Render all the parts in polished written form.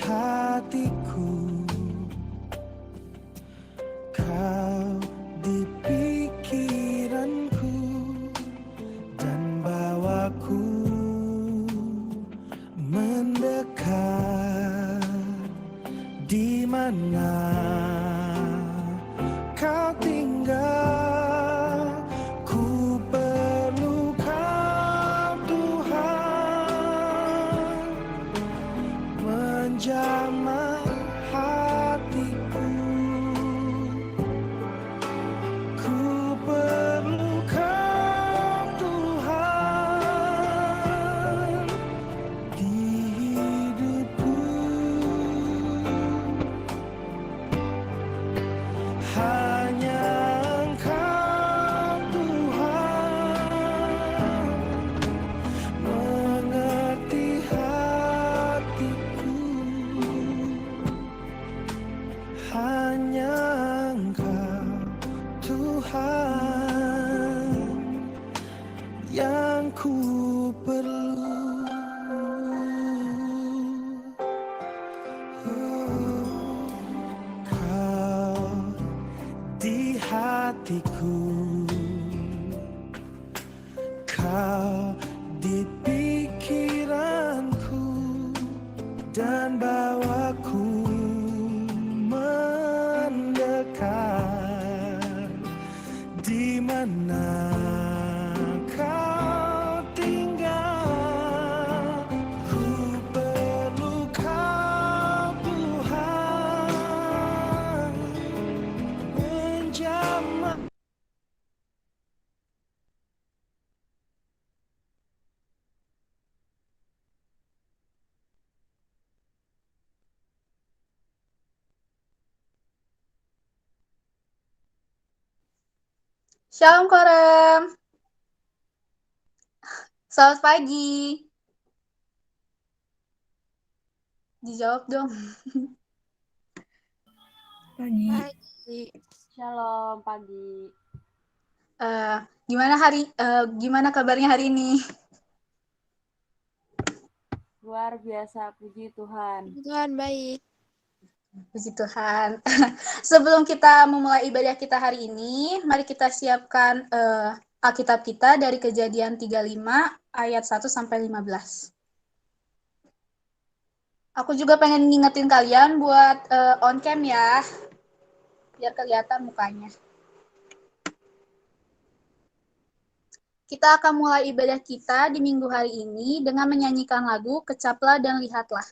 hatiku, kau di pikiranku, dan bawaku mendekat. Di mana kau tinggal, ku perlu kau Tuhan, menjamah hatiku. Ku perlu kau Tuhan di hidupku. Hanya Engkau Tuhan mengerti hatiku. Hanya Engkau Tuhan yang ku perlu. Kau di hatiku, kau di pikiranku, dan bawaku mendekat. Di mana kau tinggal, ku perlu kau Tuhan, menjamah. Shalom Korem, selamat pagi. Dijawab dong. Pagi. Shalom pagi. Gimana kabarnya hari ini? Luar biasa, puji Tuhan. Tuhan baik. Puji Tuhan. Sebelum kita memulai ibadah kita hari ini, mari kita siapkan Alkitab kita dari Kejadian 35 ayat 1 sampai 15. Aku juga pengen ngingetin kalian buat on cam ya, biar kelihatan mukanya. Kita akan mulai ibadah kita di minggu hari ini dengan menyanyikan lagu Kecaplah dan Lihatlah.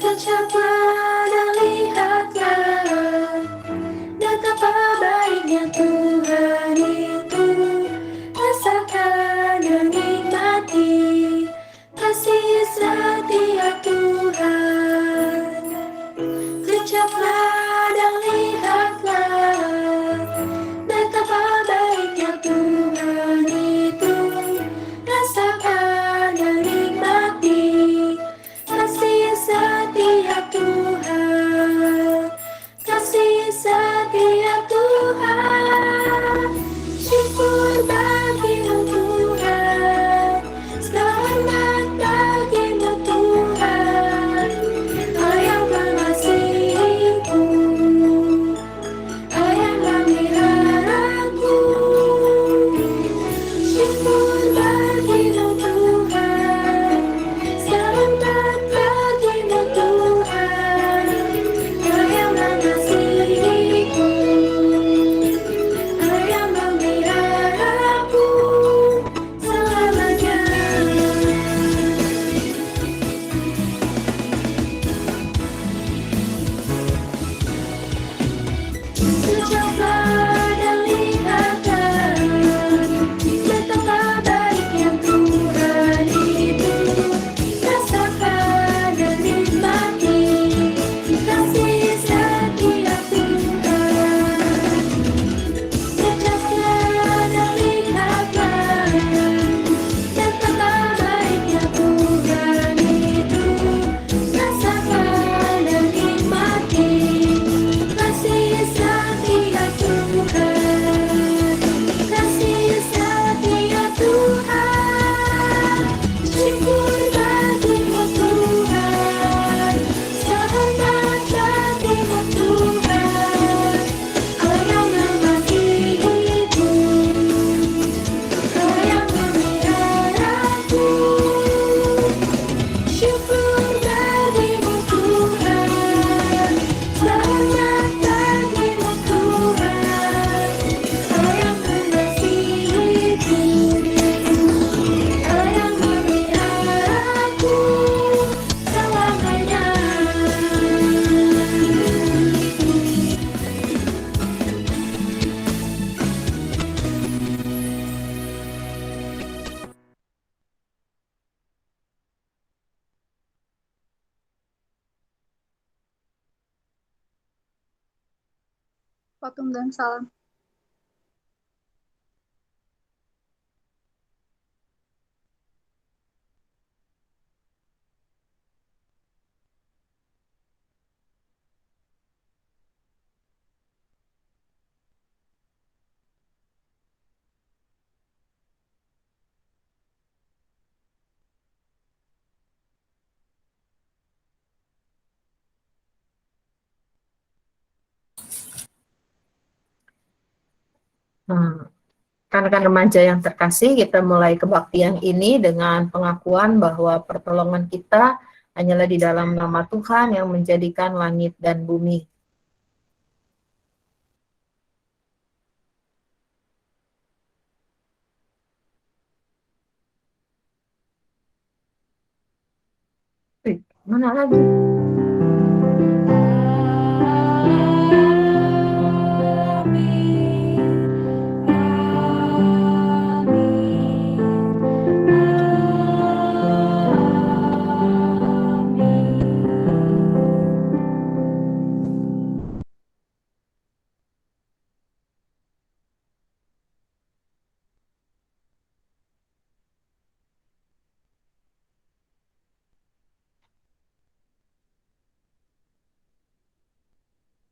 Kecaplah dan lihatlah betapa baiknya Tuhan itu. Rasakan dan nikmati kasih setia Tuhan. Kecaplah dan lihatlah betapa baiknya Tuhan itu. Rasakan dan nikmati kasih setia Tuhan, kasih setia Tuhan. Waalaikumsalam. Nah, rekan-rekan remaja yang terkasih, kita mulai kebaktian ini dengan pengakuan bahwa pertolongan kita hanyalah di dalam nama Tuhan yang menjadikan langit dan bumi. Mana lagi?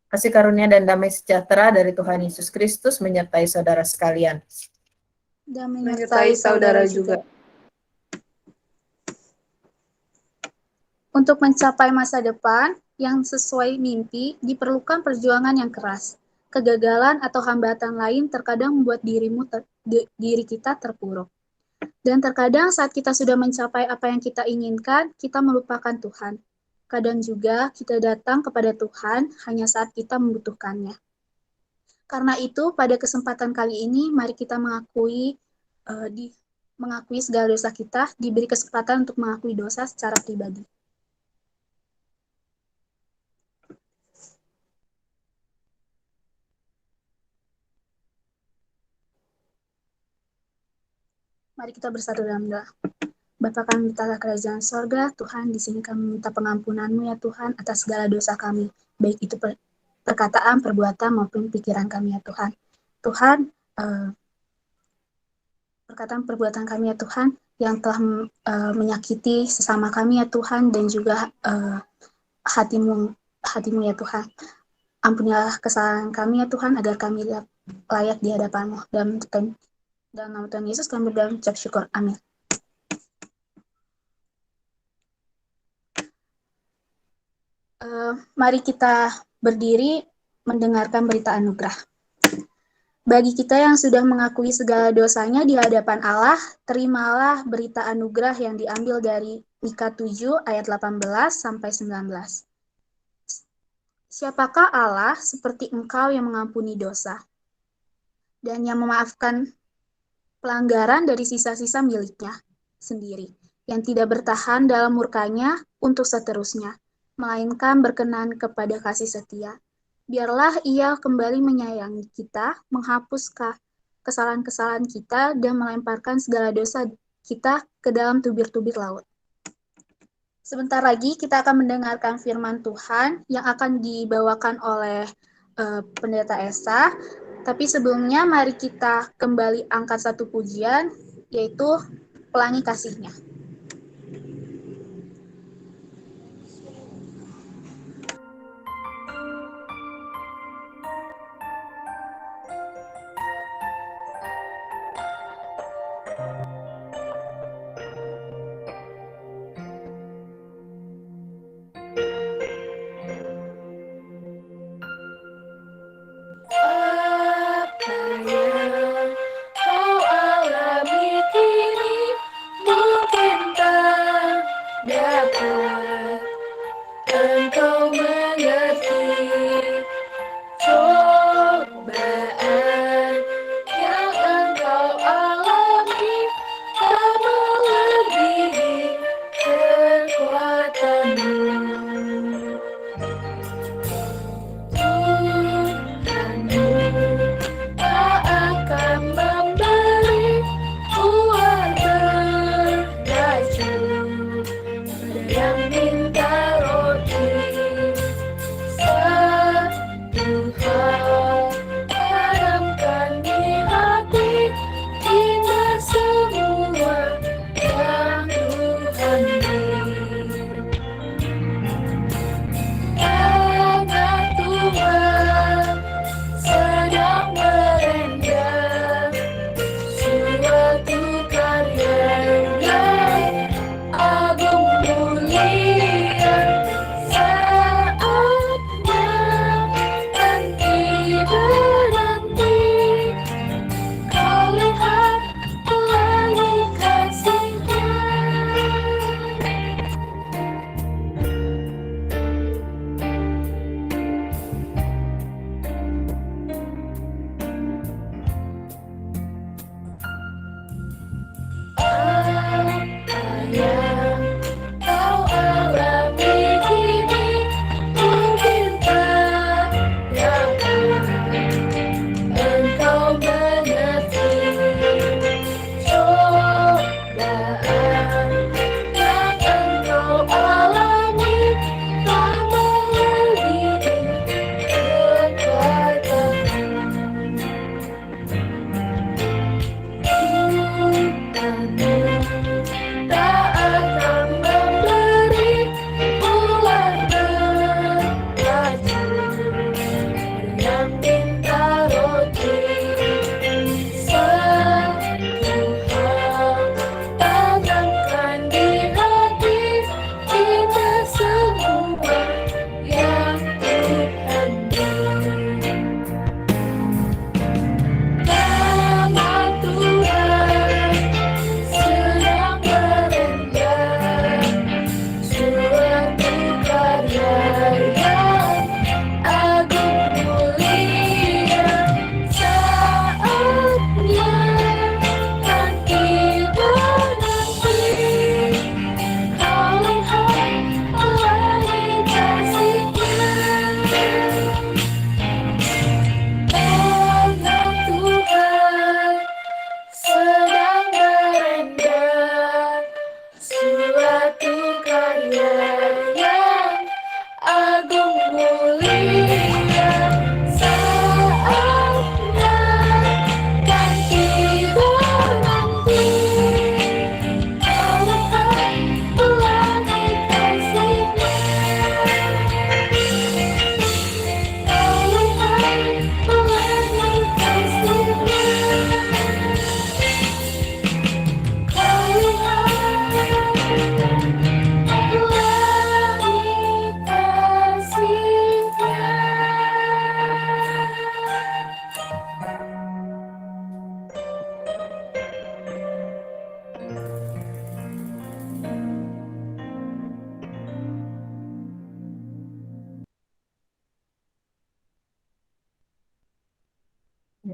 Kasih karunia dan damai sejahtera dari Tuhan Yesus Kristus menyertai saudara sekalian. Dan menyertai saudara juga. Untuk mencapai masa depan yang sesuai mimpi, diperlukan perjuangan yang keras. Kegagalan atau hambatan lain terkadang membuat diri kita terpuruk. Dan terkadang saat kita sudah mencapai apa yang kita inginkan, kita melupakan Tuhan. Kadang juga kita datang kepada Tuhan hanya saat kita membutuhkannya. Karena itu, pada kesempatan kali ini, mari kita mengakui segala dosa kita, diberi kesempatan untuk mengakui dosa secara pribadi. Mari kita bersatu dalam doa. Bapa kami di dalam kerajaan sorga, Tuhan, di sini kami minta pengampunan-Mu ya Tuhan atas segala dosa kami, baik itu perkataan, perbuatan maupun pikiran kami ya Tuhan. Tuhan, perkataan, perbuatan kami ya Tuhan yang telah menyakiti sesama kami ya Tuhan dan juga hatimu ya Tuhan. Ampunilah kesalahan kami ya Tuhan agar kami layak di hadapan-Mu. Dalam nama Tuhan Yesus kami berdoa mengucap syukur. Amin. Mari kita berdiri mendengarkan berita anugerah. Bagi kita yang sudah mengakui segala dosanya di hadapan Allah, terimalah berita anugerah yang diambil dari Mika 7 ayat 18 sampai 19. Siapakah Allah seperti Engkau yang mengampuni dosa dan yang memaafkan pelanggaran dari sisa-sisa miliknya sendiri, yang tidak bertahan dalam murkanya untuk seterusnya, melainkan berkenan kepada kasih setia. Biarlah Ia kembali menyayangi kita, menghapus kesalahan-kesalahan kita, dan melemparkan segala dosa kita ke dalam tubir-tubir laut. Sebentar lagi kita akan mendengarkan firman Tuhan yang akan dibawakan oleh Pendeta Esa. Tapi sebelumnya mari kita kembali angkat satu pujian, yaitu Pelangi Kasih-Nya. Apa yang kau alami kini mungkin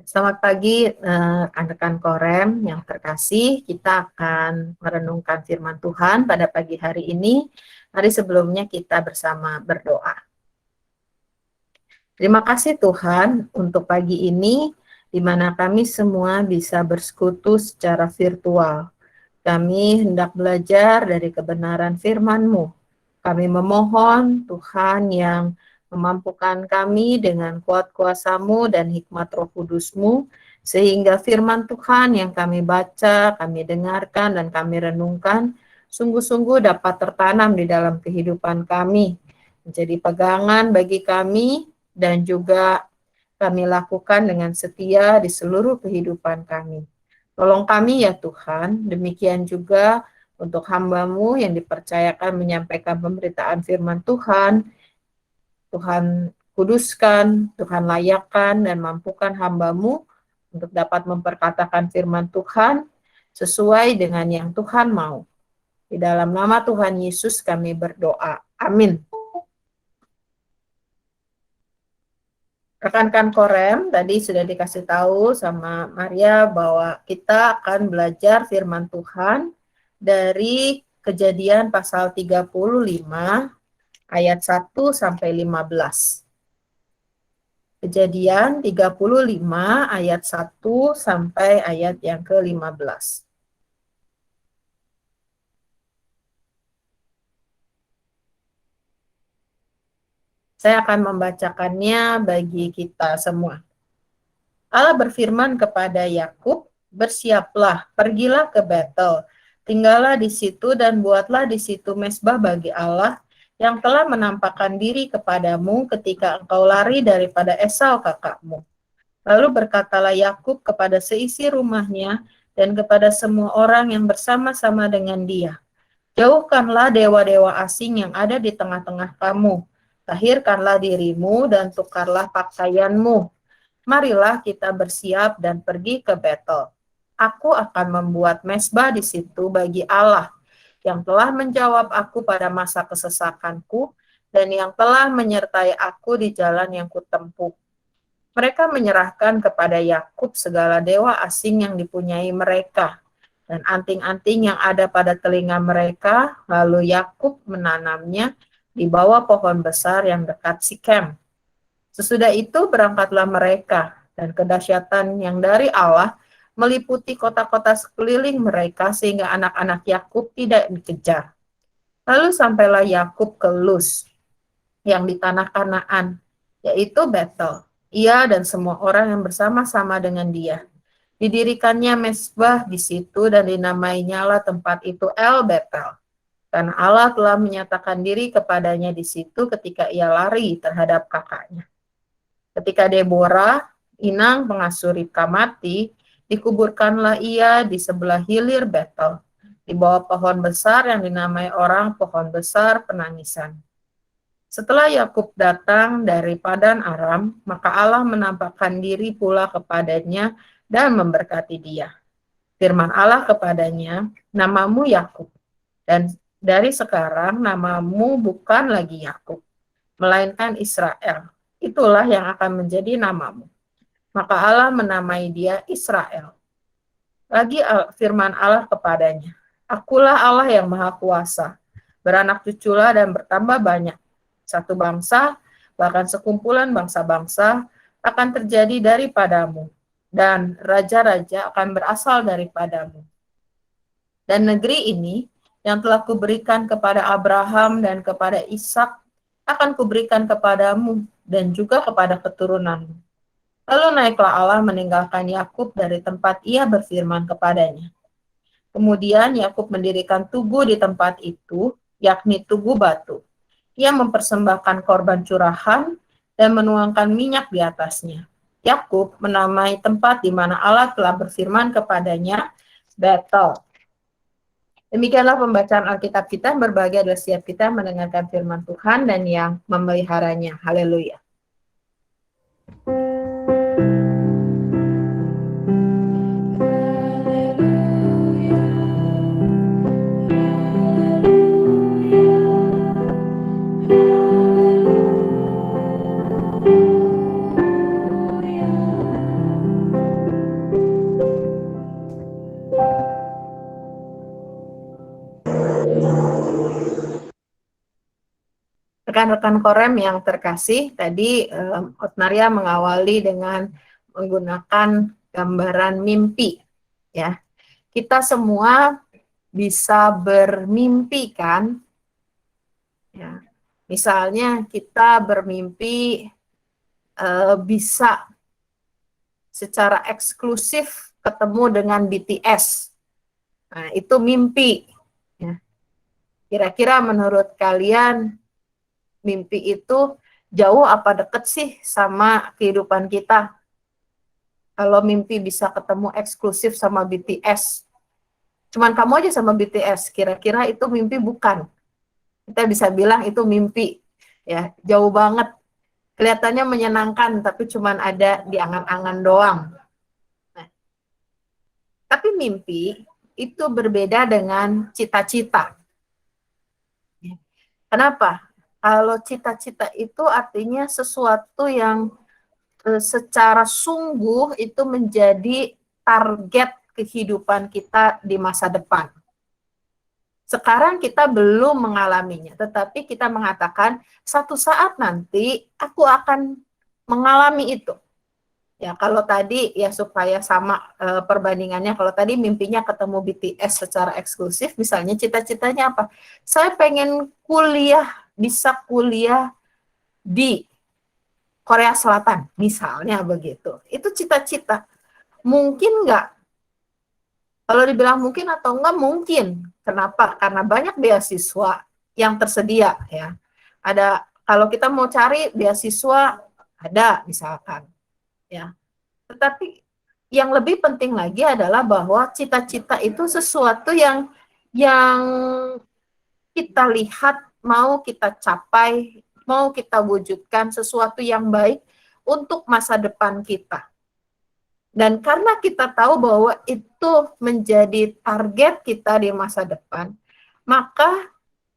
Selamat pagi rekan Korem yang terkasih. Kita akan merenungkan firman Tuhan pada pagi hari ini. Mari sebelumnya kita bersama berdoa. Terima kasih Tuhan untuk pagi ini di mana kami semua bisa bersekutu secara virtual. Kami hendak belajar dari kebenaran firman-Mu. Kami memohon Tuhan yang memampukan kami dengan kuat kuasa-Mu dan hikmat Roh Kudus-Mu, sehingga firman Tuhan yang kami baca, kami dengarkan, dan kami renungkan, sungguh-sungguh dapat tertanam di dalam kehidupan kami, menjadi pegangan bagi kami, dan juga kami lakukan dengan setia di seluruh kehidupan kami. Tolong kami ya Tuhan, demikian juga untuk hamba-Mu yang dipercayakan menyampaikan pemberitaan firman Tuhan. Tuhan kuduskan, Tuhan layakkan, dan mampukan hamba-Mu untuk dapat memperkatakan firman Tuhan sesuai dengan yang Tuhan mau. Di dalam nama Tuhan Yesus kami berdoa. Amin. Rekan-rekan Korem, tadi sudah dikasih tahu sama Maria bahwa kita akan belajar firman Tuhan dari Kejadian pasal 35 ayat 1 sampai 15. Kejadian 35 ayat 1 sampai ayat yang ke-15. Saya akan membacakannya bagi kita semua. Allah berfirman kepada Yakub, "Bersiaplah, pergilah ke Betel, tinggallah di situ dan buatlah di situ mezbah bagi Allah yang telah menampakkan diri kepadamu ketika engkau lari daripada Esau kakakmu." Lalu berkatalah Yakub kepada seisi rumahnya dan kepada semua orang yang bersama-sama dengan dia, "Jauhkanlah dewa-dewa asing yang ada di tengah-tengah kamu. Tahirkanlah dirimu dan tukarlah pakaianmu. Marilah kita bersiap dan pergi ke Betel. Aku akan membuat mezbah di situ bagi Allah yang telah menjawab aku pada masa kesesakanku dan yang telah menyertai aku di jalan yang kutempuh." Mereka menyerahkan kepada Yakub segala dewa asing yang dipunyai mereka dan anting-anting yang ada pada telinga mereka, lalu Yakub menanamnya di bawah pohon besar yang dekat Sikem. Sesudah itu berangkatlah mereka, dan kedahsyatan yang dari Allah meliputi kota-kota sekeliling mereka sehingga anak-anak Yakub tidak dikejar. Lalu sampailah Yakub ke Luz yang di tanah Kanaan, yaitu Betel. Ia dan semua orang yang bersama-sama dengan dia. Didirikannya mezbah di situ dan dinamainya lah tempat itu El Betel, karena Allah telah menyatakan diri kepadanya di situ ketika ia lari terhadap kakaknya. Ketika Deborah, inang pengasuh Ribka mati, dikuburkanlah ia di sebelah hilir Betel, di bawah pohon besar yang dinamai orang pohon besar penangisan. Setelah Yakub datang dari Padan Aram, maka Allah menampakkan diri pula kepadanya dan memberkati dia. Firman Allah kepadanya, "Namamu Yakub, dan dari sekarang namamu bukan lagi Yakub, melainkan Israel. Itulah yang akan menjadi namamu." Maka Allah menamai dia Israel. Lagi firman Allah kepadanya, "Akulah Allah yang Maha Kuasa. Beranak cuculah dan bertambah banyak. Satu bangsa, bahkan sekumpulan bangsa-bangsa akan terjadi daripadamu, dan raja-raja akan berasal daripadamu. Dan negeri ini yang telah kuberikan kepada Abraham dan kepada Ishak akan kuberikan kepadamu dan juga kepada keturunanmu." Lalu naiklah Allah meninggalkan Yakub dari tempat ia berfirman kepadanya. Kemudian Yakub mendirikan tugu di tempat itu, yakni tugu batu. Ia mempersembahkan korban curahan dan menuangkan minyak di atasnya. Yakub menamai tempat di mana Allah telah berfirman kepadanya Betel. Demikianlah pembacaan Alkitab kita. Berbahagia adalah setiap kita mendengarkan firman Tuhan dan yang memeliharanya. Haleluya. Rekan-rekan Korem yang terkasih, tadi Otnaria mengawali dengan menggunakan gambaran mimpi. Ya, kita semua bisa bermimpi kan? Ya, misalnya kita bermimpi bisa secara eksklusif ketemu dengan BTS. Nah, itu mimpi. Ya. Kira-kira menurut kalian mimpi itu jauh apa deket sih sama kehidupan kita? Kalau mimpi bisa ketemu eksklusif sama BTS, cuman kamu aja sama BTS, kira-kira itu mimpi bukan? Kita bisa bilang itu mimpi, ya jauh banget. Kelihatannya menyenangkan, tapi cuman ada di angan-angan doang. Nah, tapi mimpi itu berbeda dengan cita-cita. Kenapa? Kalau cita-cita itu artinya sesuatu yang secara sungguh itu menjadi target kehidupan kita di masa depan. Sekarang kita belum mengalaminya, tetapi kita mengatakan satu saat nanti aku akan mengalami itu. Ya, kalau tadi ya supaya sama perbandingannya, kalau tadi mimpinya ketemu BTS secara eksklusif, misalnya cita-citanya apa? Saya pengen kuliah, bisa kuliah di Korea Selatan, misalnya begitu. Itu cita-cita. Mungkin nggak? Kalau dibilang mungkin atau enggak, mungkin. Kenapa? Karena banyak beasiswa yang tersedia. Ya. Ada, kalau kita mau cari beasiswa, ada misalkan. Ya. Tetapi yang lebih penting lagi adalah bahwa cita-cita itu sesuatu yang kita lihat, mau kita capai, mau kita wujudkan sesuatu yang baik untuk masa depan kita. Dan karena kita tahu bahwa itu menjadi target kita di masa depan, maka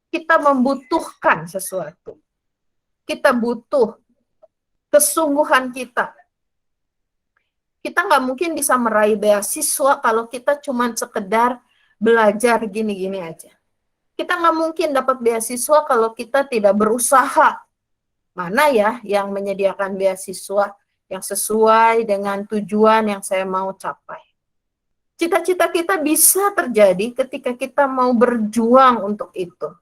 kita membutuhkan sesuatu. Kita butuh kesungguhan kita. Kita nggak mungkin bisa meraih beasiswa kalau kita cuma sekedar belajar gini-gini aja. Kita nggak mungkin dapat beasiswa kalau kita tidak berusaha. Mana ya yang menyediakan beasiswa yang sesuai dengan tujuan yang saya mau capai. Cita-cita kita bisa terjadi ketika kita mau berjuang untuk itu.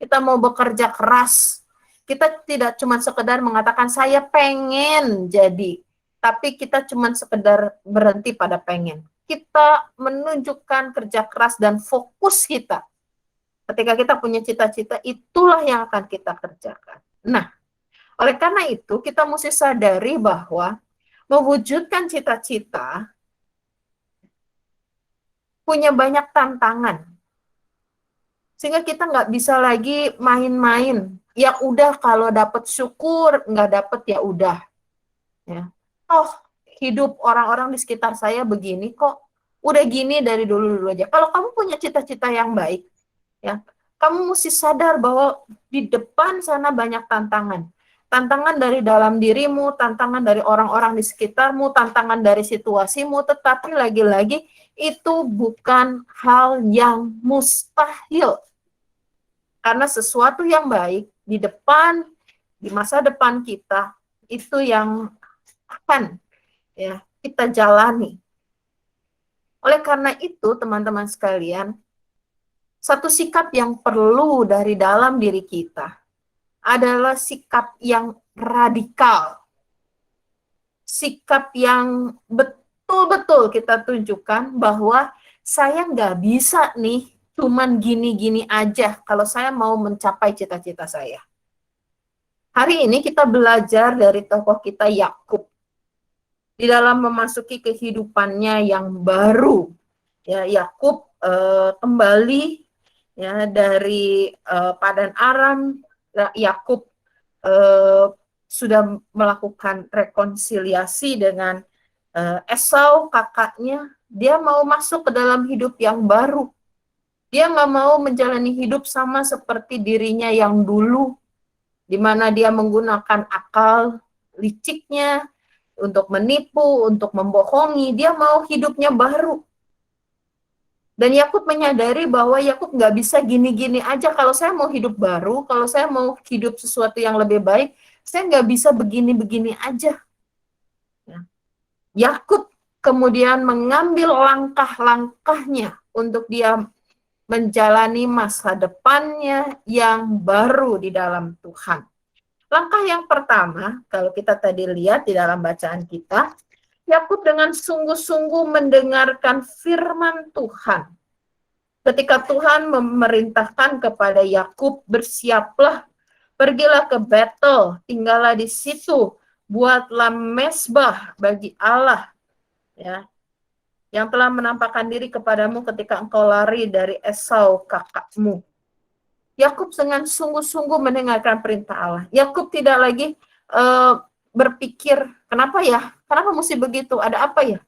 Kita mau bekerja keras. Kita tidak cuma sekedar mengatakan saya pengen jadi, tapi kita cuma sekedar berhenti pada pengen. Kita menunjukkan kerja keras dan fokus kita. Ketika kita punya cita-cita, itulah yang akan kita kerjakan. Nah, oleh karena itu, kita mesti sadari bahwa mewujudkan cita-cita punya banyak tantangan. Sehingga kita nggak bisa lagi main-main. Ya udah, kalau dapat syukur, nggak dapat ya udah. Ya. Oh, hidup orang-orang di sekitar saya begini kok. Udah gini dari dulu-dulu aja. Kalau kamu punya cita-cita yang baik, ya, kamu mesti sadar bahwa di depan sana banyak tantangan. Tantangan dari dalam dirimu, tantangan dari orang-orang di sekitarmu, tantangan dari situasimu, tetapi lagi-lagi itu bukan hal yang mustahil. Karena sesuatu yang baik di depan, di masa depan kita, itu yang akan ya kita jalani. Oleh karena itu, teman-teman sekalian, satu sikap yang perlu dari dalam diri kita adalah sikap yang radikal. Sikap yang betul-betul kita tunjukkan bahwa saya nggak bisa nih cuman gini-gini aja kalau saya mau mencapai cita-cita saya. Hari ini kita belajar dari tokoh kita Yakub. Di dalam memasuki kehidupannya yang baru. Ya, Yakub kembali ya dari Padan Aram. Yakub sudah melakukan rekonsiliasi dengan Esau, kakaknya. Dia mau masuk ke dalam hidup yang baru. Dia nggak mau menjalani hidup sama seperti dirinya yang dulu, di mana dia menggunakan akal liciknya untuk menipu, untuk membohongi. Dia mau hidupnya baru. Dan Yakub menyadari bahwa Yakub nggak bisa gini-gini aja. Kalau saya mau hidup baru, kalau saya mau hidup sesuatu yang lebih baik, saya nggak bisa begini-begini aja. Ya. Yakub kemudian mengambil langkah-langkahnya untuk dia menjalani masa depannya yang baru di dalam Tuhan. Langkah yang pertama, kalau kita tadi lihat di dalam bacaan kita, Yakub dengan sungguh-sungguh mendengarkan firman Tuhan. Ketika Tuhan memerintahkan kepada Yakub, bersiaplah, pergilah ke Betel, tinggallah di situ, buatlah mezbah bagi Allah, ya, yang telah menampakkan diri kepadamu ketika engkau lari dari Esau kakakmu. Yakub dengan sungguh-sungguh mendengarkan perintah Allah. Yakub tidak lagi berpikir, kenapa ya? Kenapa mesti begitu? Ada apa ya?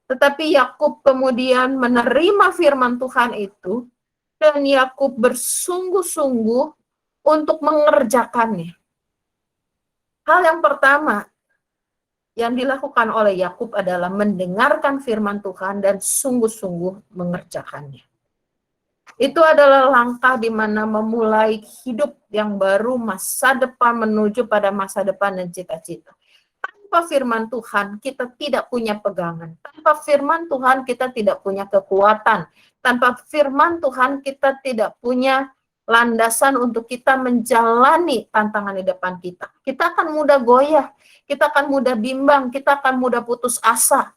Tetapi Yakub kemudian menerima firman Tuhan itu, dan Yakub bersungguh-sungguh untuk mengerjakannya. Hal yang pertama yang dilakukan oleh Yakub adalah mendengarkan firman Tuhan dan sungguh-sungguh mengerjakannya. Itu adalah langkah di mana memulai hidup yang baru, masa depan menuju pada masa depan dan cita-cita. Tanpa firman Tuhan, kita tidak punya pegangan. Tanpa firman Tuhan, kita tidak punya kekuatan. Tanpa firman Tuhan, kita tidak punya landasan untuk kita menjalani tantangan di depan kita. Kita akan mudah goyah, kita akan mudah bimbang, kita akan mudah putus asa.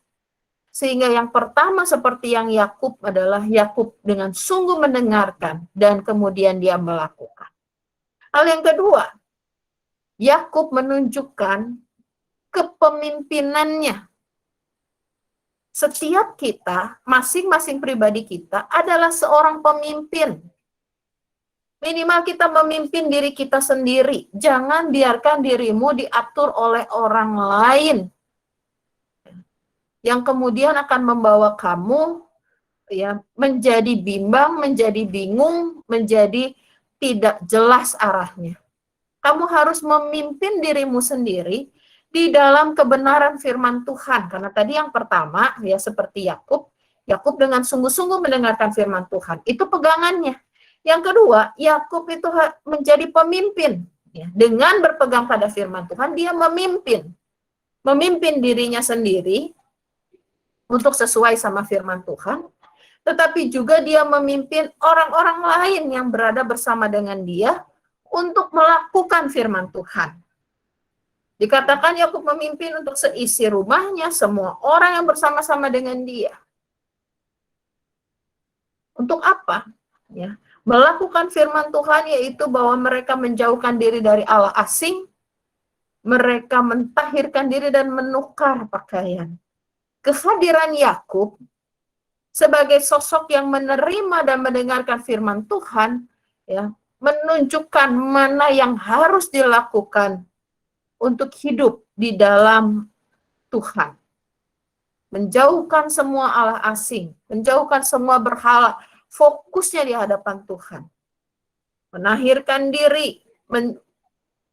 Sehingga yang pertama seperti yang Yakub adalah Yakub dengan sungguh mendengarkan dan kemudian dia melakukan. Hal yang kedua, Yakub menunjukkan kepemimpinannya. Setiap kita, masing-masing pribadi kita adalah seorang pemimpin. Minimal kita memimpin diri kita sendiri. Jangan biarkan dirimu diatur oleh orang lain, yang kemudian akan membawa kamu ya menjadi bimbang, menjadi bingung, menjadi tidak jelas arahnya. Kamu harus memimpin dirimu sendiri di dalam kebenaran firman Tuhan. Karena tadi yang pertama ya seperti Yakub dengan sungguh-sungguh mendengarkan firman Tuhan. Itu pegangannya. Yang kedua, Yakub itu menjadi pemimpin ya. Dengan berpegang pada firman Tuhan, dia memimpin dirinya sendiri untuk sesuai sama firman Tuhan, tetapi juga dia memimpin orang-orang lain yang berada bersama dengan dia untuk melakukan firman Tuhan. Dikatakan Yakub memimpin untuk seisi rumahnya, semua orang yang bersama-sama dengan dia. Untuk apa? Ya, melakukan firman Tuhan yaitu bahwa mereka menjauhkan diri dari Allah asing, mereka mentahirkan diri dan menukar pakaian. Kehadiran Yakub sebagai sosok yang menerima dan mendengarkan firman Tuhan ya menunjukkan mana yang harus dilakukan untuk hidup di dalam Tuhan. Menjauhkan semua Allah asing, menjauhkan semua berhala, fokusnya di hadapan Tuhan. Menahirkan diri,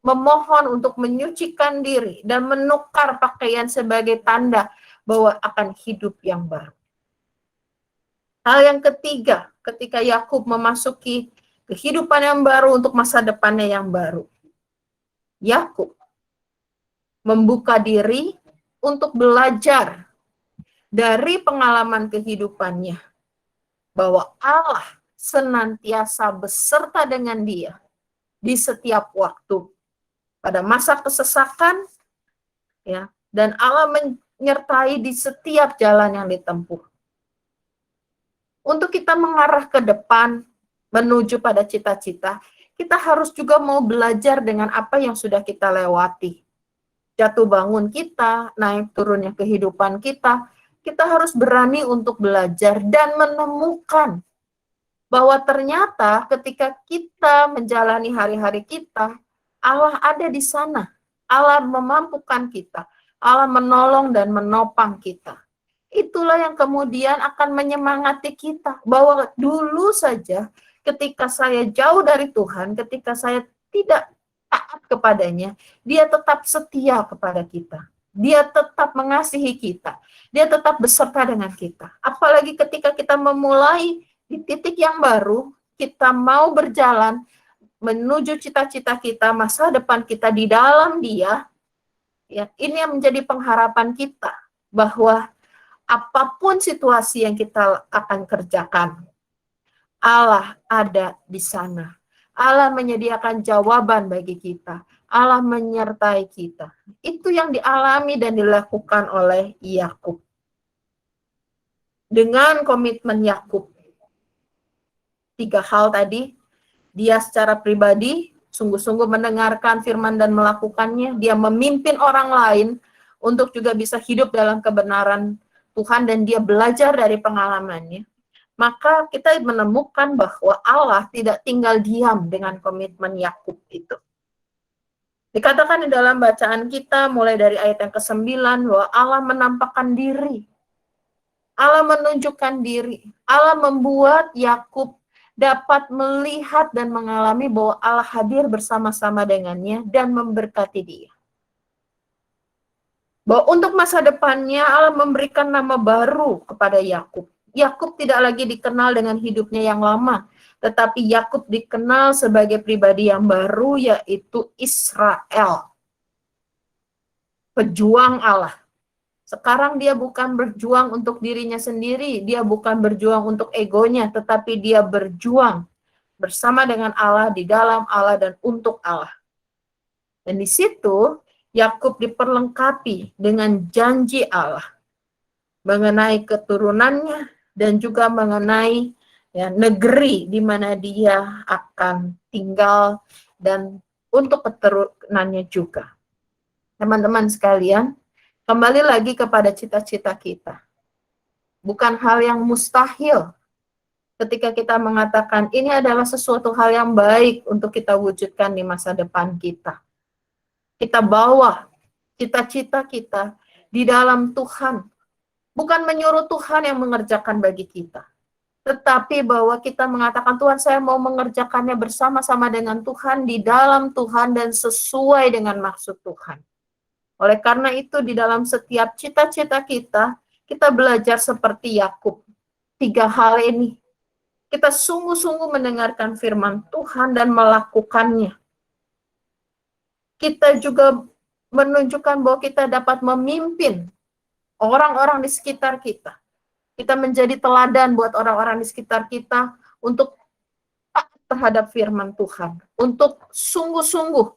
memohon untuk menyucikan diri dan menukar pakaian sebagai tanda bahwa akan hidup yang baru. Hal yang ketiga, ketika Yakub memasuki kehidupan yang baru untuk masa depannya yang baru, Yakub membuka diri untuk belajar dari pengalaman kehidupannya bahwa Allah senantiasa beserta dengan dia di setiap waktu. Pada masa kesesakan, ya, dan Allah menyertai di setiap jalan yang ditempuh. Untuk kita mengarah ke depan, menuju pada cita-cita, kita harus juga mau belajar dengan apa yang sudah kita lewati. Jatuh bangun kita, naik turunnya kehidupan kita harus berani untuk belajar dan menemukan bahwa ternyata ketika kita menjalani hari-hari kita, Allah ada di sana. Allah memampukan kita. Allah menolong dan menopang kita. Itulah yang kemudian akan menyemangati kita. Bahwa dulu saja ketika saya jauh dari Tuhan, ketika saya tidak taat kepadanya, dia tetap setia kepada kita. Dia tetap mengasihi kita. Dia tetap beserta dengan kita. Apalagi ketika kita memulai di titik yang baru, kita mau berjalan menuju cita-cita kita, masa depan kita di dalam Dia. Ya, ini yang menjadi pengharapan kita, bahwa apapun situasi yang kita akan kerjakan, Allah ada di sana. Allah menyediakan jawaban bagi kita. Allah menyertai kita. Itu yang dialami dan dilakukan oleh Yakub. Dengan komitmen Yakub, 3 hal tadi, dia secara pribadi sungguh-sungguh mendengarkan firman dan melakukannya. Dia memimpin orang lain untuk juga bisa hidup dalam kebenaran Tuhan, dan dia belajar dari pengalamannya. Maka kita menemukan bahwa Allah tidak tinggal diam dengan komitmen Yakub itu. Dikatakan di dalam bacaan kita mulai dari ayat yang ke-9 bahwa Allah menampakkan diri. Allah menunjukkan diri. Allah membuat Yakub dapat melihat dan mengalami bahwa Allah hadir bersama-sama dengannya dan memberkati dia. Bahwa untuk masa depannya Allah memberikan nama baru kepada Yakub. Yakub tidak lagi dikenal dengan hidupnya yang lama, tetapi Yakub dikenal sebagai pribadi yang baru, yaitu Israel. Pejuang Allah. Sekarang dia bukan berjuang untuk dirinya sendiri, dia bukan berjuang untuk egonya, tetapi dia berjuang bersama dengan Allah, di dalam Allah, dan untuk Allah. Dan di situ, Yakub diperlengkapi dengan janji Allah mengenai keturunannya, dan juga mengenai negeri di mana dia akan tinggal, dan untuk keturunannya juga. Teman-teman sekalian, kembali lagi kepada cita-cita kita. Bukan hal yang mustahil ketika kita mengatakan ini adalah sesuatu hal yang baik untuk kita wujudkan di masa depan kita. Kita bawa cita-cita kita di dalam Tuhan. Bukan menyuruh Tuhan yang mengerjakan bagi kita, tetapi bahwa kita mengatakan, Tuhan, saya mau mengerjakannya bersama-sama dengan Tuhan, di dalam Tuhan, dan sesuai dengan maksud Tuhan. Oleh karena itu, di dalam setiap cita-cita kita, kita belajar seperti Yakub. 3 hal ini. Kita sungguh-sungguh mendengarkan firman Tuhan dan melakukannya. Kita juga menunjukkan bahwa kita dapat memimpin orang-orang di sekitar kita. Kita menjadi teladan buat orang-orang di sekitar kita untuk taat terhadap firman Tuhan. Untuk sungguh-sungguh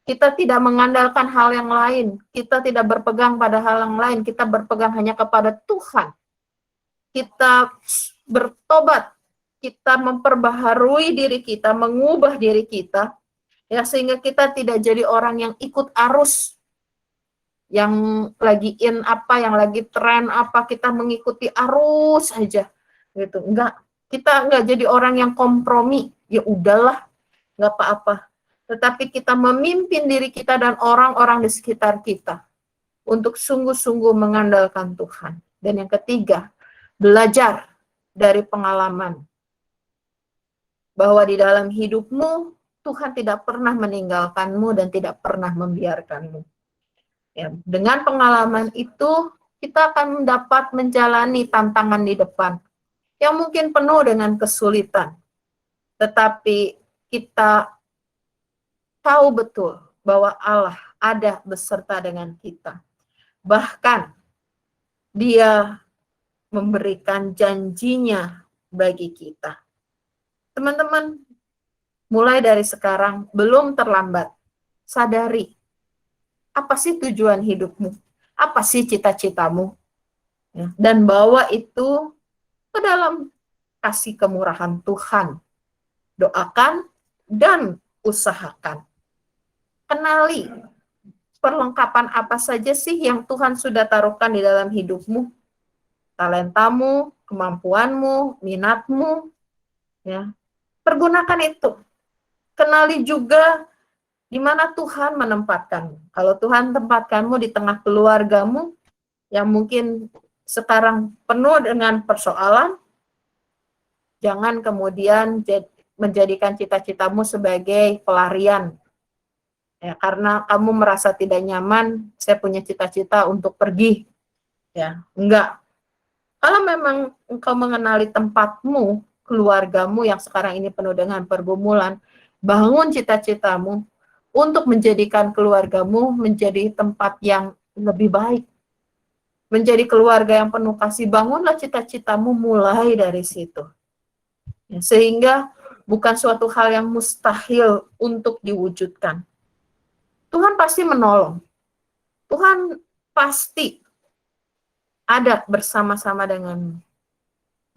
kita tidak mengandalkan hal yang lain. Kita tidak berpegang pada hal yang lain. Kita berpegang hanya kepada Tuhan. Kita bertobat. Kita memperbaharui diri kita, mengubah diri kita, ya, sehingga kita tidak jadi orang yang ikut arus. Yang lagi in apa, yang lagi tren apa, kita mengikuti arus aja gitu. Kita enggak jadi orang yang kompromi, ya udahlah, enggak apa-apa. Tetapi kita memimpin diri kita dan orang-orang di sekitar kita untuk sungguh-sungguh mengandalkan Tuhan. Dan yang ketiga, belajar dari pengalaman. Bahwa di dalam hidupmu, Tuhan tidak pernah meninggalkanmu dan tidak pernah membiarkanmu. Ya, dengan pengalaman itu, kita akan dapat menjalani tantangan di depan yang mungkin penuh dengan kesulitan. Tetapi kita tahu betul bahwa Allah ada beserta dengan kita. Bahkan Dia memberikan janjinya bagi kita. Teman-teman, mulai dari sekarang belum terlambat. Sadari, apa sih tujuan hidupmu? Apa sih cita-citamu? Ya, dan bawa itu ke dalam kasih kemurahan Tuhan. Doakan dan usahakan. Kenali perlengkapan apa saja sih yang Tuhan sudah taruhkan di dalam hidupmu. Talentamu, kemampuanmu, minatmu. Ya, pergunakan itu. Kenali juga di mana Tuhan menempatkanmu. Kalau Tuhan tempatkanmu di tengah keluargamu, yang mungkin sekarang penuh dengan persoalan, jangan kemudian menjadikan cita-citamu sebagai pelarian. Ya, karena kamu merasa tidak nyaman, saya punya cita-cita untuk pergi. Ya, enggak. Kalau memang engkau mengenali tempatmu, keluargamu yang sekarang ini penuh dengan pergumulan, bangun cita-citamu untuk menjadikan keluargamu menjadi tempat yang lebih baik. Menjadi keluarga yang penuh kasih, bangunlah cita-citamu mulai dari situ. Ya, sehingga bukan suatu hal yang mustahil untuk diwujudkan. Tuhan pasti menolong. Tuhan pasti ada bersama-sama denganmu.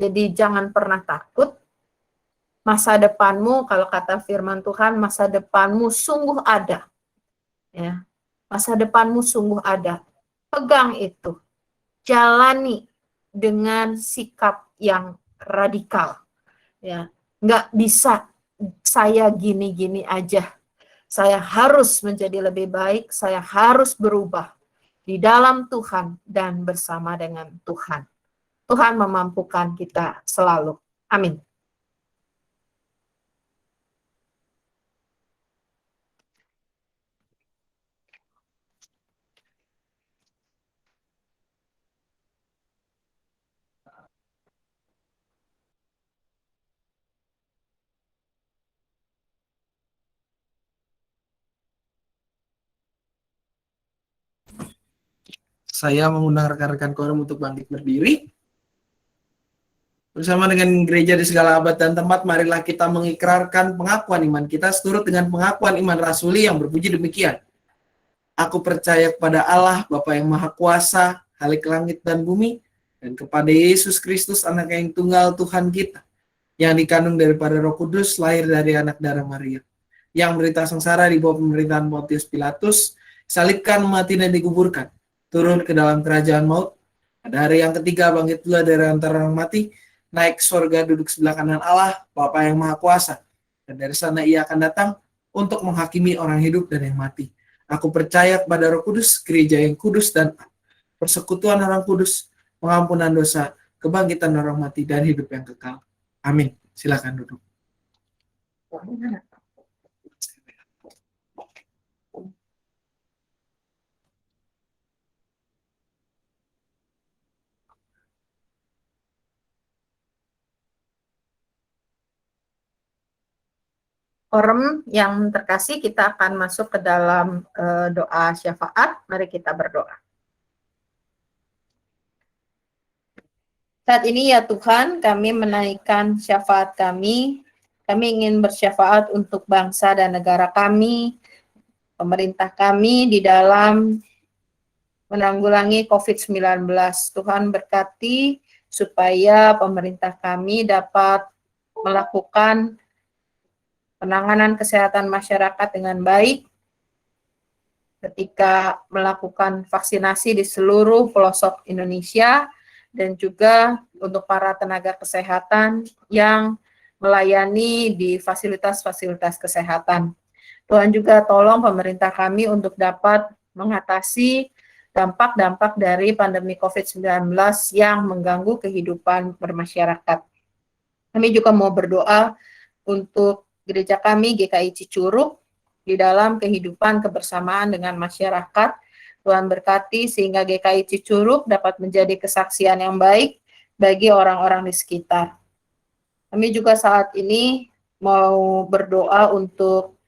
Jadi jangan pernah takut. Masa depanmu, kalau kata firman Tuhan, masa depanmu sungguh ada. Ya, masa depanmu sungguh ada. Pegang itu. Jalani dengan sikap yang radikal. Ya, nggak bisa saya gini-gini aja. Saya harus menjadi lebih baik, saya harus berubah di dalam Tuhan dan bersama dengan Tuhan. Tuhan memampukan kita selalu. Amin. Saya mengundang rekan-rekan quorum untuk bangkit berdiri. Bersama dengan gereja di segala abad dan tempat, marilah kita mengikrarkan pengakuan iman kita seturut dengan pengakuan iman rasuli yang berbunyi demikian. Aku percaya kepada Allah, Bapa yang Maha Kuasa, Halik langit dan bumi, dan kepada Yesus Kristus, Anak yang tunggal Tuhan kita, yang dikandung daripada Roh Kudus, lahir dari anak darah Maria, yang berita sengsara di bawah pemerintahan Pontius Pilatus, salibkan, mati dan dikuburkan, turun ke dalam kerajaan maut, pada hari yang ketiga bangkit pula dari antara orang mati, naik ke surga, duduk sebelah kanan Allah, Bapa yang Maha Kuasa, dan dari sana ia akan datang untuk menghakimi orang hidup dan yang mati. Aku percaya kepada Roh Kudus, gereja yang kudus dan persekutuan orang kudus, pengampunan dosa, kebangkitan orang mati, dan hidup yang kekal. Amin. Silakan duduk. Quorum yang terkasih, kita akan masuk ke dalam doa syafaat. Mari kita berdoa. Saat ini ya Tuhan, kami menaikkan syafaat kami. Kami ingin bersyafaat untuk bangsa dan negara kami, pemerintah kami di dalam menanggulangi COVID-19. Tuhan berkati supaya pemerintah kami dapat melakukan penanganan kesehatan masyarakat dengan baik ketika melakukan vaksinasi di seluruh pelosok Indonesia, dan juga untuk para tenaga kesehatan yang melayani di fasilitas-fasilitas kesehatan. Tuhan juga tolong pemerintah kami untuk dapat mengatasi dampak-dampak dari pandemi COVID-19 yang mengganggu kehidupan bermasyarakat. Kami juga mau berdoa untuk gereja kami GKI Cicurug di dalam kehidupan kebersamaan dengan masyarakat. Tuhan berkati sehingga GKI Cicurug dapat menjadi kesaksian yang baik bagi orang-orang di sekitar. Kami juga saat ini mau berdoa untuk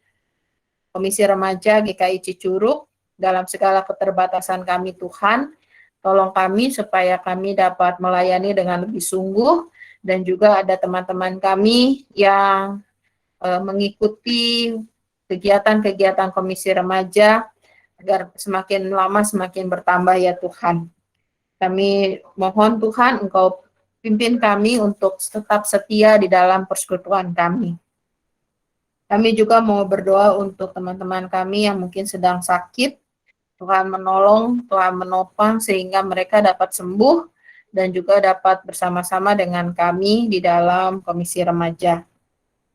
Komisi Remaja GKI Cicurug dalam segala keterbatasan kami Tuhan. Tolong kami supaya kami dapat melayani dengan lebih sungguh, dan juga ada teman-teman kami yang mengikuti kegiatan-kegiatan Komisi Remaja agar semakin lama semakin bertambah ya Tuhan. Kami mohon Tuhan Engkau pimpin kami untuk tetap setia di dalam persekutuan kami. Kami juga mau berdoa untuk teman-teman kami yang mungkin sedang sakit. Tuhan menolong, Tuhan menopang sehingga mereka dapat sembuh dan juga dapat bersama-sama dengan kami di dalam Komisi Remaja.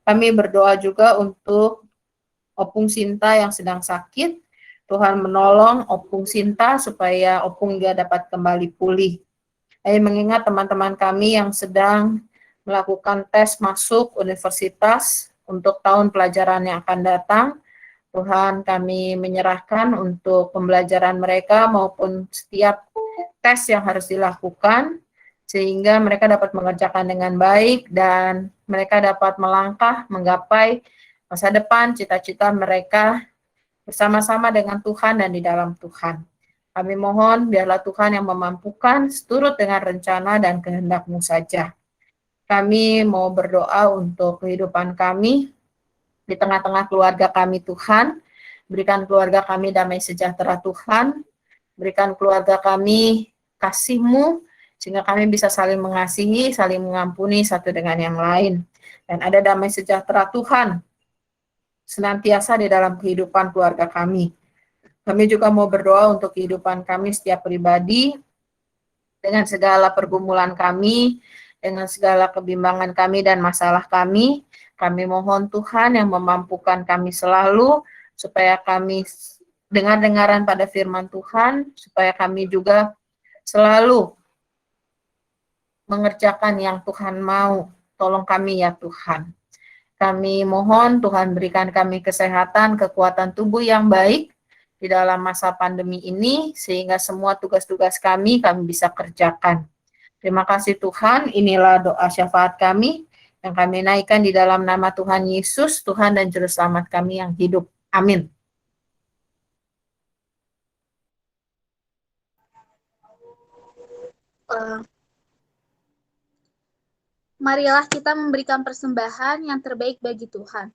Kami berdoa juga untuk Opung Sinta yang sedang sakit. Tuhan menolong Opung Sinta supaya Opung juga dapat kembali pulih. Kami mengingat teman-teman kami yang sedang melakukan tes masuk universitas untuk tahun pelajaran yang akan datang. Tuhan, kami menyerahkan untuk pembelajaran mereka maupun setiap tes yang harus dilakukan, sehingga mereka dapat mengerjakan dengan baik dan mereka dapat melangkah menggapai masa depan, cita-cita mereka bersama-sama dengan Tuhan dan di dalam Tuhan. Kami mohon biarlah Tuhan yang memampukan seturut dengan rencana dan kehendak-Mu saja. Kami mau berdoa untuk kehidupan kami, di tengah-tengah keluarga kami Tuhan, berikan keluarga kami damai sejahtera Tuhan, berikan keluarga kami kasih-Mu, sehingga kami bisa saling mengasihi, saling mengampuni satu dengan yang lain. Dan ada damai sejahtera Tuhan senantiasa di dalam kehidupan keluarga kami. Kami juga mau berdoa untuk kehidupan kami setiap pribadi, dengan segala pergumulan kami, dengan segala kebimbangan kami dan masalah kami. Kami mohon Tuhan yang memampukan kami selalu, supaya kami dengar-dengaran pada firman Tuhan, supaya kami juga selalu mengerjakan yang Tuhan mau. Tolong kami ya Tuhan. Kami mohon Tuhan berikan kami kesehatan, kekuatan tubuh yang baik di dalam masa pandemi ini, sehingga semua tugas-tugas kami bisa kerjakan. Terima kasih Tuhan, inilah doa syafaat kami, yang kami naikkan di dalam nama Tuhan Yesus, Tuhan dan Juru Selamat kami yang hidup. Amin. Marilah kita memberikan persembahan yang terbaik bagi Tuhan.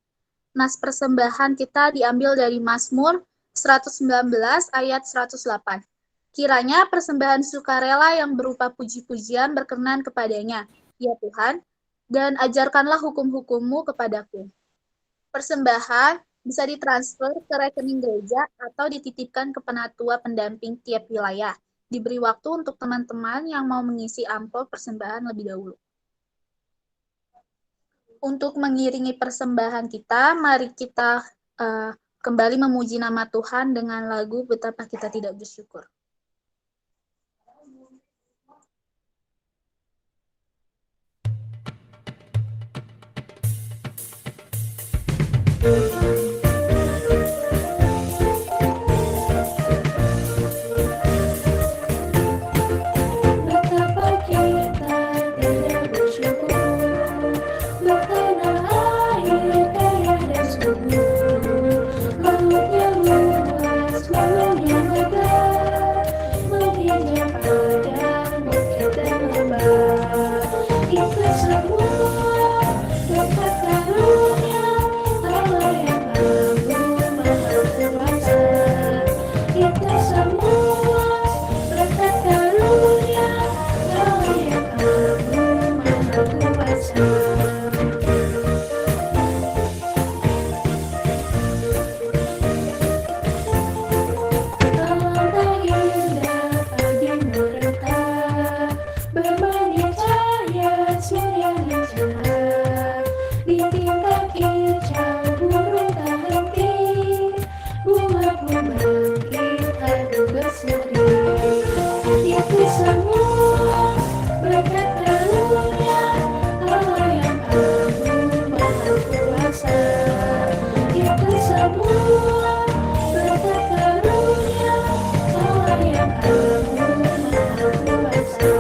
Nas persembahan kita diambil dari Mazmur 119 ayat 108. Kiranya persembahan sukarela yang berupa puji-pujian berkenan kepadanya, ya Tuhan, dan ajarkanlah hukum-hukum-Mu kepadaku. Persembahan bisa ditransfer ke rekening gereja atau dititipkan ke penatua pendamping tiap wilayah. Diberi waktu untuk teman-teman yang mau mengisi amplop persembahan lebih dahulu. Untuk mengiringi persembahan kita, mari kita kembali memuji nama Tuhan dengan lagu Betapa Kita Tidak Bersyukur. Betapa kita tidak bersyukur, bertanah air kaya dan subur, lautnya luas, malamnya megah, menghijau padang bukit dan lembah. Itu semua berkat karunia Allah yang agung maha kuasa. Itu semua berkat karunia Allah yang agung maha kuasa. Alangkah indah pagi merentah, berbagi cahaya surya yang cerah. Di tingkat kicau burung tak henti, bunga pun bangkit harum berseri. Itu semua berkat karunia Allah yang agung maha kuasa. Itu semua berkat karunia Allah yang agung maha kuasa.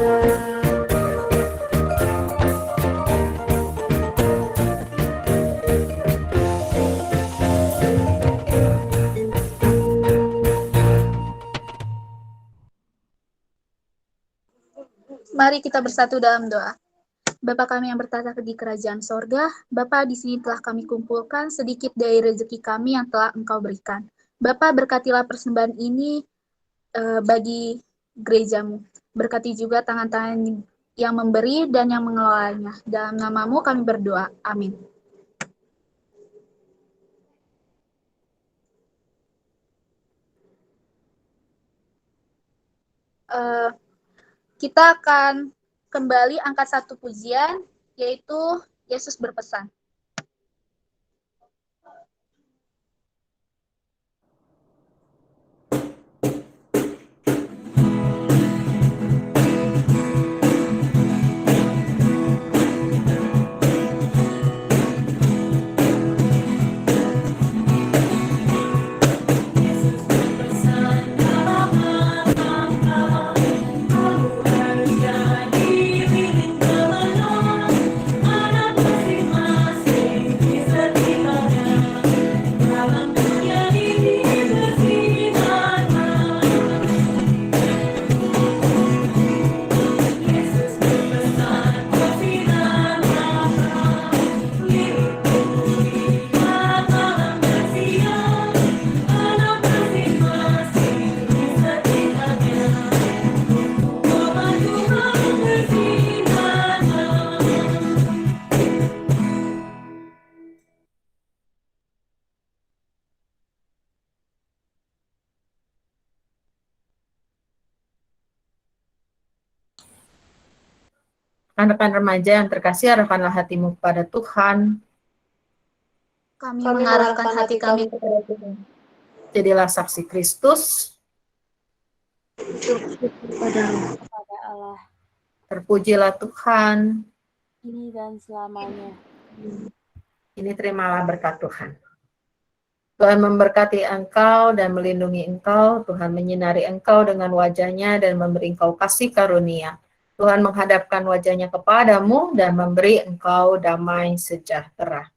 Mari kita bersatu dalam doa. Bapa kami yang bertata di kerajaan sorga, Bapa, di sini telah kami kumpulkan sedikit dari rezeki kami yang telah Engkau berikan. Bapa, berkatilah persembahan ini bagi gerejamu. Berkati juga tangan-tangan yang memberi dan yang mengelolanya. Dalam nama-Mu kami berdoa. Amin. Kita akan kembali angkat satu pujian, yaitu Yesus berpesan. Rekan-rekan remaja yang terkasih, arahkanlah hatimu kepada Tuhan. Kami mengarahkan hati kami kepada Tuhan. Jadilah saksi Kristus. Kepada Allah. Kepada Allah, Terpujilah Tuhan. kini dan selamanya. Ini terimalah berkat Tuhan. Tuhan memberkati engkau dan melindungi engkau. Tuhan menyinari engkau dengan wajah-Nya dan memberi engkau kasih karunia. Tuhan menghadapkan wajah-Nya kepadamu dan memberi engkau damai sejahtera.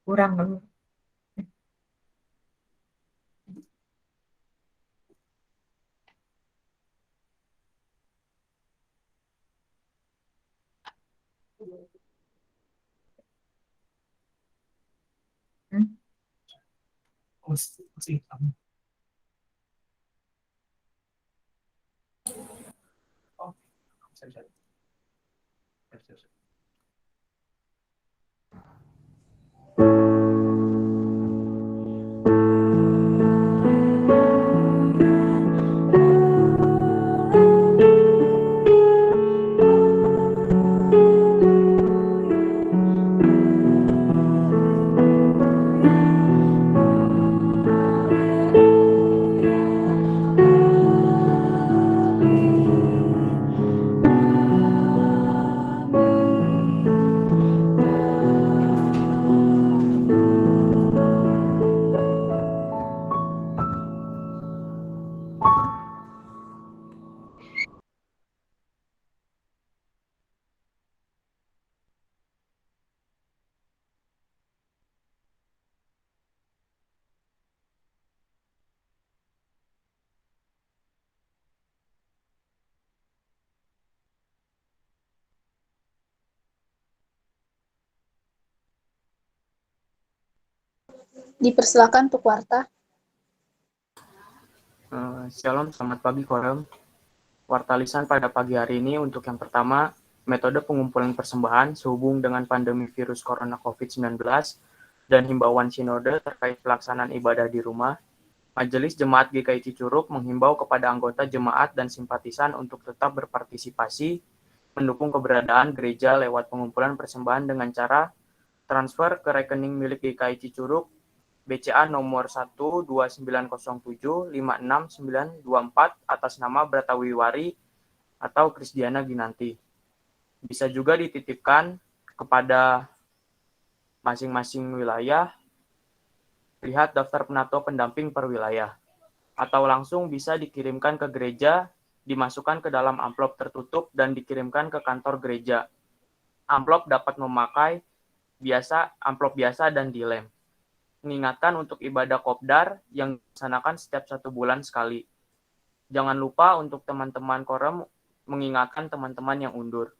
Kurang. Dipersilakan untuk warta. Shalom, selamat pagi Korem. Warta lisan pada pagi hari ini untuk yang pertama, metode pengumpulan persembahan sehubung dengan pandemi virus corona COVID-19 dan himbauan sinode terkait pelaksanaan ibadah di rumah. Majelis Jemaat GKI Cicurug menghimbau kepada anggota jemaat dan simpatisan untuk tetap berpartisipasi mendukung keberadaan gereja lewat pengumpulan persembahan dengan cara transfer ke rekening milik GKI Cicurug BCA nomor 12907569924 atas nama Bratawiwari atau Krisdiana Ginanti. Bisa juga dititipkan kepada masing-masing wilayah, lihat daftar penato pendamping per wilayah, atau langsung bisa dikirimkan ke gereja, dimasukkan ke dalam amplop tertutup dan dikirimkan ke kantor gereja. Amplop dapat memakai amplop biasa dan dilem. Mengingatkan untuk ibadah kopdar yang dilaksanakan setiap 1 bulan sekali. Jangan lupa untuk teman-teman Korem mengingatkan teman-teman yang undur.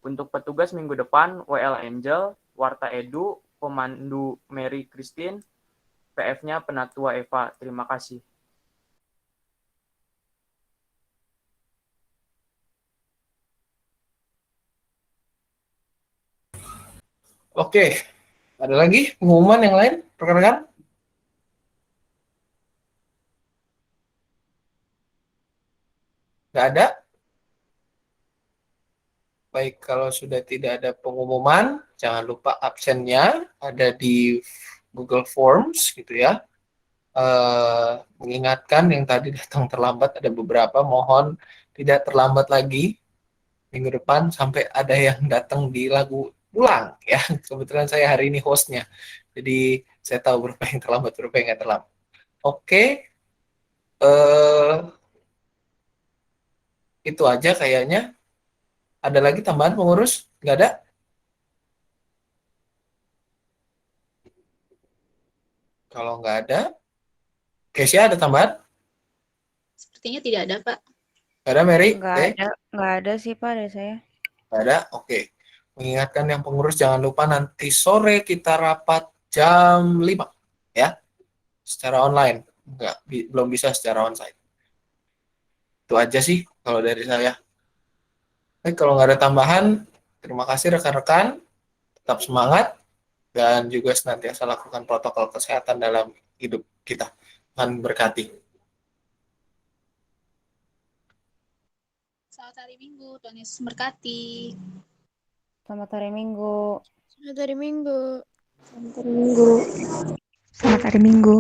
Untuk petugas minggu depan, WL Angel, Warta Edu, Pemandu Mary Christine, PF-nya Penatua Eva. Terima kasih. Oke, ada lagi pengumuman yang lain, rekan-rekan? Nggak ada? Baik, kalau sudah tidak ada pengumuman, jangan lupa absennya ada di Google Forms gitu ya. Mengingatkan yang tadi datang terlambat, ada beberapa, mohon tidak terlambat lagi minggu depan sampai ada yang datang di lagu pulang ya. Kebetulan saya hari ini hostnya, jadi saya tahu berapa yang terlambat, berapa yang nggak terlambat. Oke, itu aja kayaknya. Ada lagi tambahan pengurus? Nggak ada? Kalau nggak ada, Kesia ada tambahan? Sepertinya tidak ada, Pak. Nggak ada, Mary? Nggak ada sih Pak dari saya. Nggak ada? Oke. Mengingatkan yang pengurus, jangan lupa nanti sore kita rapat jam 5. Ya. Secara online. Belum bisa secara onsite. Itu aja sih kalau dari saya. Baik, kalau nggak ada tambahan, terima kasih rekan-rekan. Tetap semangat dan juga senantiasa lakukan protokol kesehatan dalam hidup kita. Tuhan berkati. Selamat hari Minggu, Tuhan Yesus memberkati. Selamat hari Minggu. Selamat hari Minggu. Selamat hari Minggu. Selamat hari Minggu.